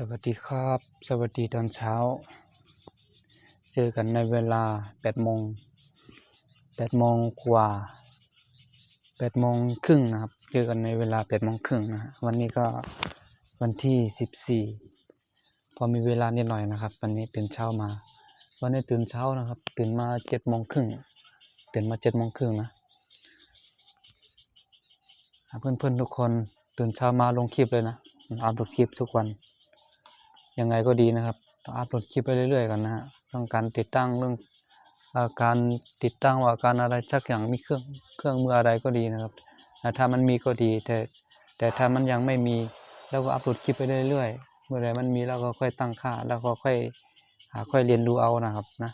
สวัสดีครับ สวัสดีตอนเช้า เจอกันในเวลา8 โมง8 โมงกว่า8 โมงครึ่งนะครับ เจอกันในเวลา8 โมงครึ่งนะวันนี้ก็วันที่14พอมีเวลานิดหน่อยนะครับ วันนี้ตื่นเช้ามา วันนี้ตื่นเช้านะครับ ตื่นมา7 โมงครึ่งตื่นมา7 โมงครึ่งนะเพื่อนๆทุกคนตื่นเช้ามาลงคลิปเลยนะอัพโหลดคลิปทุกวันยังไงก็ดีนะครับต้องอัพโหลดคลิปไปเรื่อยๆกันนะฮะเรื่องการติดตั้งเรื่องการติดตั้งว่าการอะไรสักอย่างมีเครื่องมืออะไรก็ดีนะครับถ้ามันมีก็ดีแต่ถ้ามันยังไม่มีเราก็อัพโหลดคลิปไปเรื่อยๆเมื่อไรมันมีเราก็ค่อยตั้งค่าแล้วก็ค่อยเรียนรู้เอานะครับนะ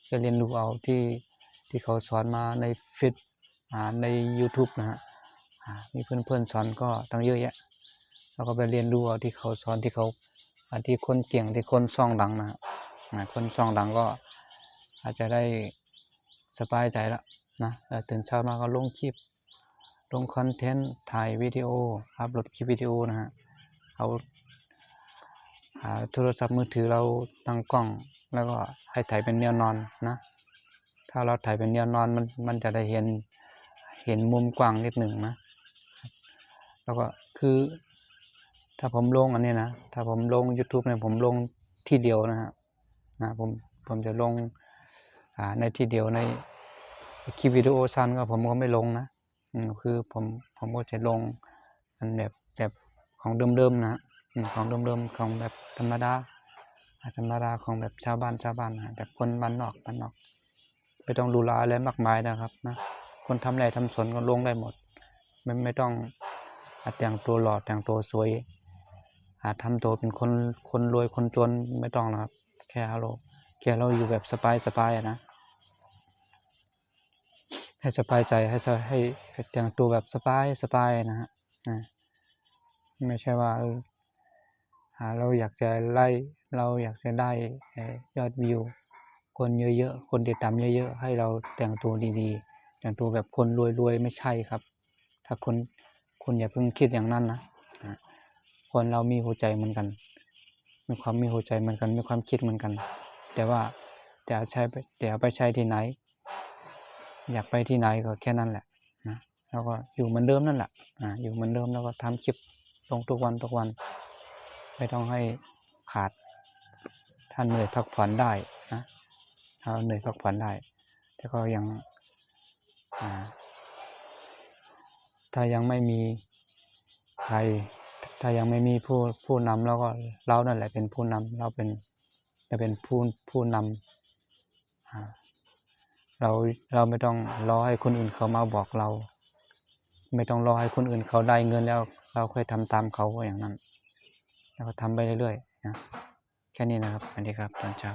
ค่อยเรียนรู้เอาที่เขาสอนมาในฟิตใน YouTube นะฮะมีเพื่อนๆสอนก็ตั้งเยอะแยะเราก็ไปเรียนรู้เอาที่เขาสอนที่คนเก่งที่คนช่องดังนะคนช่องดังก็อาจจะได้สบายใจละนะตื่นเช้ามาก็ลงคลิปลงคอนเทนต์ถ่ายวิดีโออัพโหลดคลิปวิดีโอนะฮะเอาโทรศัพท์มือถือเราตั้งกล้องแล้วก็ให้ถ่ายเป็นแนวนอนนะถ้าเราถ่ายเป็นแนวนอนมันจะได้เห็นมุมกว้างนิดหนึ่งนะแล้วก็คือถ้าผมลงอันนี้นะถ้าผมลง YouTube เนี่ยผมลงที่เดียวนะฮะผมจะลงในที่เดียวในคลิปวิดีโอสั้นก็ผมก็ไม่ลงนะคือผมก็จะลงอันแบบของเดิมๆนะของเดิมๆของแบบธรรมดาของแบบชาวบ้านนะแบบคนบ้านนอกไม่ต้องดูแลอะไรมากมายนะครับนะคนทำไร่ทำสวนก็ลงได้หมดไม่ต้องแต่งตัวหล่อแต่งตัวสวยทำตัวเป็นคนรวยคนจนไม่ต้องนะครับแค่เราอยู่แบบสบายนะให้สบายใจให้แต่งตัวแบบสบายนะฮะไม่ใช่ว่าเราอยากจะได้ยอดวิวคนเยอะๆคนติดตามเยอะๆให้เราแต่งตัวดีๆแต่งตัวแบบคนรวยไม่ใช่ครับถ้าคุณอย่าเพิ่งคิดอย่างนั้นนะคนเรามีหัวใจเหมือนกันมีหัวใจเหมือนกันมีความคิดเหมือนกันแต่ว่าเอาไปใช้ที่ไหนอยากไปที่ไหนก็แค่นั้นแหละนะแล้วก็อยู่เหมือนเดิมนั่นแหละอยู่เหมือนเดิมแล้วก็ทำคลิปลงทุกวันไม่ต้องให้ขาดถ้าเหนื่อยพักผ่อนได้นะถ้าเหนื่อยพักผ่อนได้แต่ก็ยังถ้ายังไม่มีใครถ้ายังไม่มีผู้นำแล้วก็เรานั่นแหละเป็นผู้นำเราเป็นผู้นำเราไม่ต้องรอให้คนอื่นเขามาบอกเราไม่ต้องรอให้คนอื่นเขาได้เงินแล้วเราค่อยทำตามเขาอย่างนั้นแล้วก็ทำไปเรื่อยๆนะแค่นี้นะครับสวัสดีครับตอนเช้า